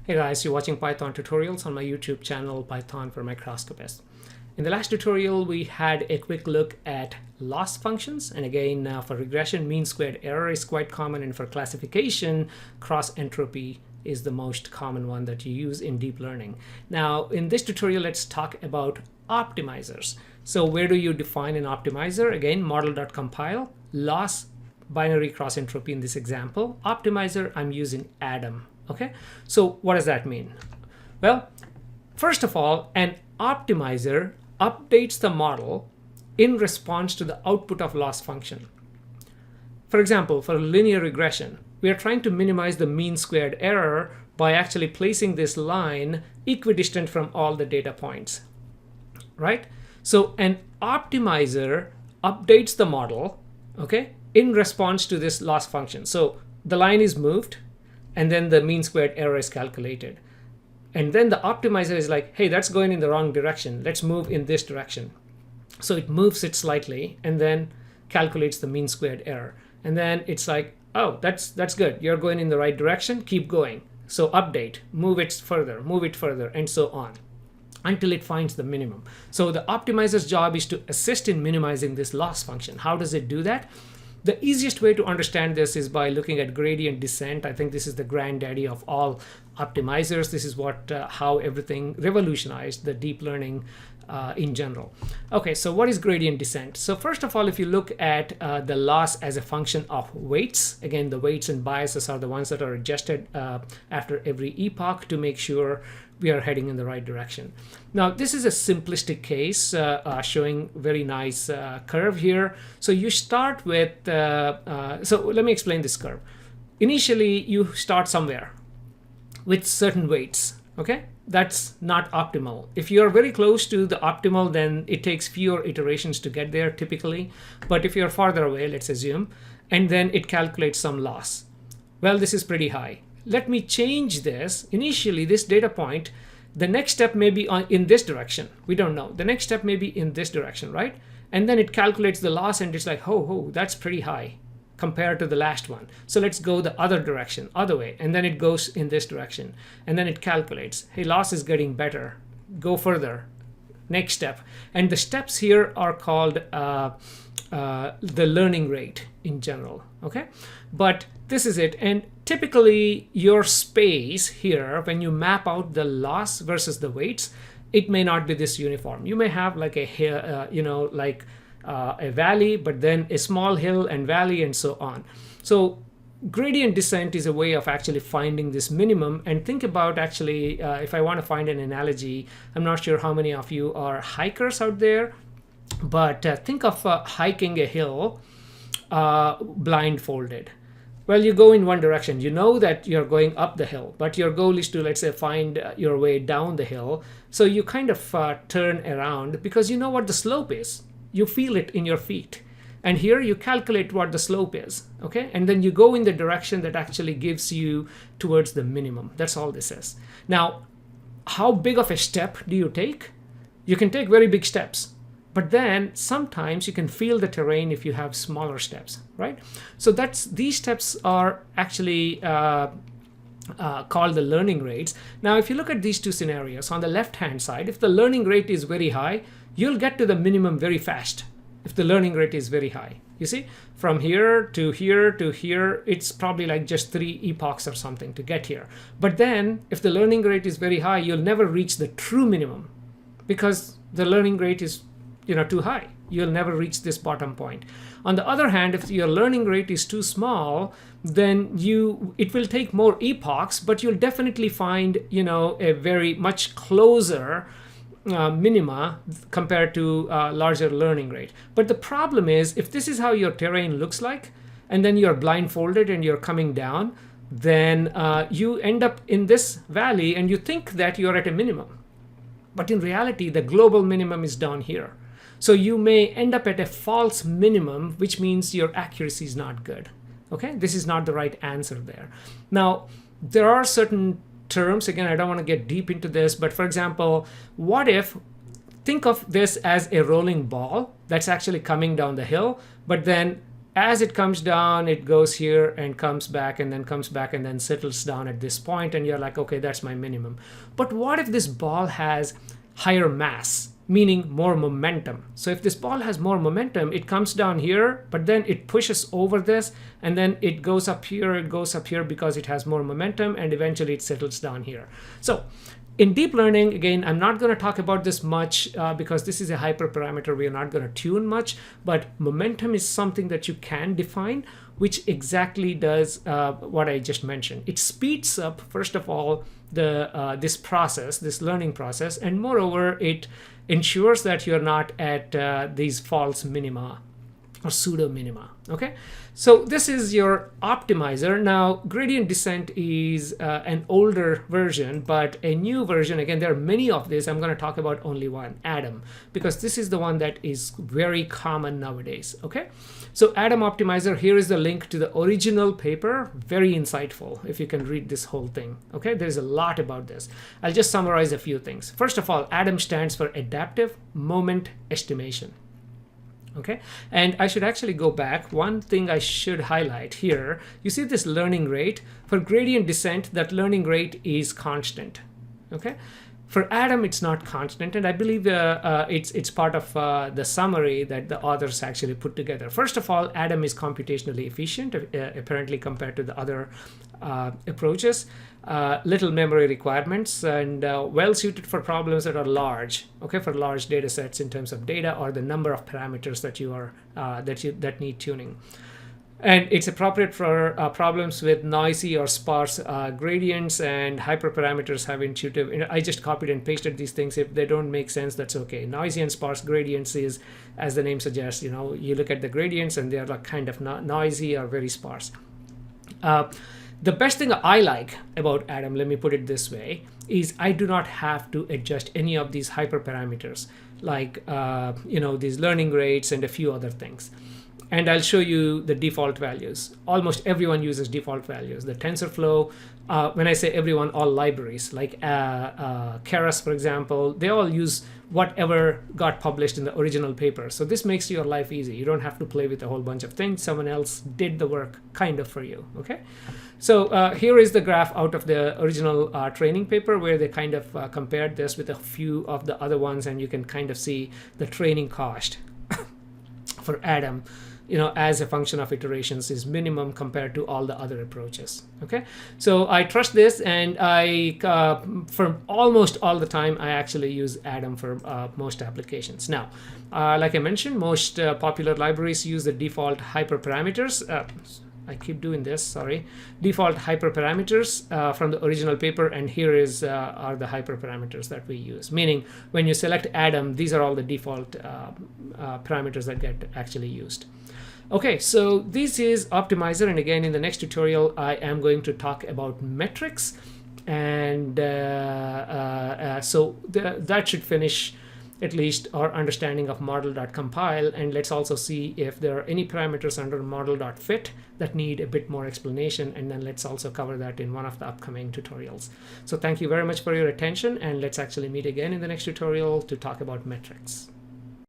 Hey guys, you're watching Python tutorials on my YouTube channel, Python for Microscopists. In the last tutorial, we had a quick look at loss functions. And again, for regression, mean squared error is quite common. And for classification, cross entropy is the most common one that you use in deep learning. Now, in this tutorial, let's talk about optimizers. So where do you define an optimizer? Again, model.compile, loss, binary cross entropy in this example. Optimizer, I'm using Adam. Okay, so what does that mean? Well, first of all, an optimizer updates the model in response to the output of loss function. For example, for linear regression, we are trying to minimize the mean squared error by actually placing this line equidistant from all the data points, right? So an optimizer updates the model, okay, in response to this loss function. So the line is moved, and then the mean squared error is calculated. And then the optimizer is like, hey, that's going in the wrong direction. Let's move in this direction. So it moves it slightly and then calculates the mean squared error. And then it's like, oh, that's good. You're going in the right direction. Keep going. So update, move it further, and so on until it finds the minimum. So the optimizer's job is to assist in minimizing this loss function. How does it do that? The easiest way to understand this is by looking at gradient descent. I think this is the granddaddy of all optimizers. This is how everything revolutionized the deep learning in general. Okay, so what is gradient descent? So first of all, if you look at the loss as a function of weights, again, the weights and biases are the ones that are adjusted after every epoch to make sure we are heading in the right direction. Now, this is a simplistic case showing very nice curve here. So you start with, so let me explain this curve. Initially, you start somewhere with certain weights, okay? That's not optimal. If you're very close to the optimal, then it takes fewer iterations to get there typically. But if you're farther away, let's assume, and then it calculates some loss. Well, this is pretty high. Let me change this. Initially, this data point, the next step may be in this direction. We don't know. The next step may be in this direction, right? And then it calculates the loss and it's like, ho, that's pretty high compared to the last one. So let's go the other direction, other way. And then it goes in this direction. And then it calculates, hey, loss is getting better. Go further. Next step. And the steps here are called the learning rate in general, okay? But this is it. And typically your space here, when you map out the loss versus the weights, it may not be this uniform. You may have like a a valley, but then a small hill and valley and so on. So gradient descent is a way of actually finding this minimum. And think about actually, if I want to find an analogy, I'm not sure how many of you are hikers out there, but think of hiking a hill blindfolded. Well, you go in one direction. You know that you're going up the hill, but your goal is to, let's say, find your way down the hill. So you kind of turn around because you know what the slope is. You feel it in your feet. And here you calculate what the slope is, okay? And then you go in the direction that actually gives you towards the minimum. That's all this is. Now, how big of a step do you take? You can take very big steps. But then sometimes you can feel the terrain if you have smaller steps, right? So these steps are actually called the learning rates. Now, if you look at these two scenarios, on the left-hand side, if the learning rate is very high, you'll get to the minimum very fast if the learning rate is very high. You see, from here to here to here, it's probably like just 3 epochs or something to get here. But then if the learning rate is very high, you'll never reach the true minimum because the learning rate is too high. You'll never reach this bottom point. On the other hand, if your learning rate is too small, then it will take more epochs, but you'll definitely find a very much closer minima compared to larger learning rate. But the problem is, if this is how your terrain looks like, and then you're blindfolded and you're coming down, then you end up in this valley and you think that you're at a minimum. But in reality, the global minimum is down here. So you may end up at a false minimum, which means your accuracy is not good. Okay, this is not the right answer there. Now, there are certain terms, again, I don't want to get deep into this, but for example, think of this as a rolling ball that's actually coming down the hill, but then as it comes down, it goes here and comes back and then comes back and then settles down at this point, and you're like, okay, that's my minimum. But what if this ball has higher mass, meaning more momentum? So if this ball has more momentum, it comes down here, but then it pushes over this, and then it goes up here, it goes up here because it has more momentum, and eventually it settles down here. So in deep learning, again, I'm not going to talk about this much because this is a hyperparameter. We are not going to tune much, but momentum is something that you can define, which exactly does what I just mentioned. It speeds up, first of all, this process, this learning process, and moreover, it ensures that you're not at these false minima or pseudo minima. Okay, so this is your optimizer. Now, gradient descent is an older version, but a new version, again, there are many of these. I'm going to talk about only one, Adam, because this is the one that is very common nowadays. Okay, so Adam optimizer, here is the link to the original paper. Very insightful if you can read this whole thing. Okay, there's a lot about this. I'll just summarize a few things. First of all, Adam stands for adaptive moment estimation. Okay, and I should actually go back. One thing I should highlight here, you see this learning rate. For gradient descent, that learning rate is constant. Okay, for Adam, it's not constant, and I believe it's part of the summary that the authors actually put together. First of all, Adam is computationally efficient, apparently compared to the other approaches. Little memory requirements, and well suited for problems that are large. Okay, for large data sets in terms of data or the number of parameters that you are that need tuning. And it's appropriate for problems with noisy or sparse gradients, and hyperparameters have intuitive. I just copied and pasted these things. If they don't make sense, that's okay. Noisy and sparse gradients is, as the name suggests, you look at the gradients and they're like kind of noisy or very sparse. The best thing I like about Adam, let me put it this way, is I do not have to adjust any of these hyperparameters, like these learning rates and a few other things. And I'll show you the default values. Almost everyone uses default values. The TensorFlow, when I say everyone, all libraries, like Keras, for example, they all use whatever got published in the original paper. So this makes your life easy. You don't have to play with a whole bunch of things. Someone else did the work kind of for you, okay? So here is the graph out of the original training paper where they kind of compared this with a few of the other ones, and you can kind of see the training cost for Adam, as a function of iterations is minimum compared to all the other approaches. Okay, so I trust this, and for almost all the time, I actually use Adam for most applications. Now, like I mentioned, most popular libraries use the default hyperparameters. I keep doing this, sorry. Default hyperparameters from the original paper, and here are the hyperparameters that we use. Meaning, when you select Adam, these are all the default parameters that get actually used. Okay, so this is optimizer, and again, in the next tutorial, I am going to talk about metrics, and so that should finish at least our understanding of model.compile, and let's also see if there are any parameters under model.fit that need a bit more explanation, and then let's also cover that in one of the upcoming tutorials. So thank you very much for your attention, and let's actually meet again in the next tutorial to talk about metrics.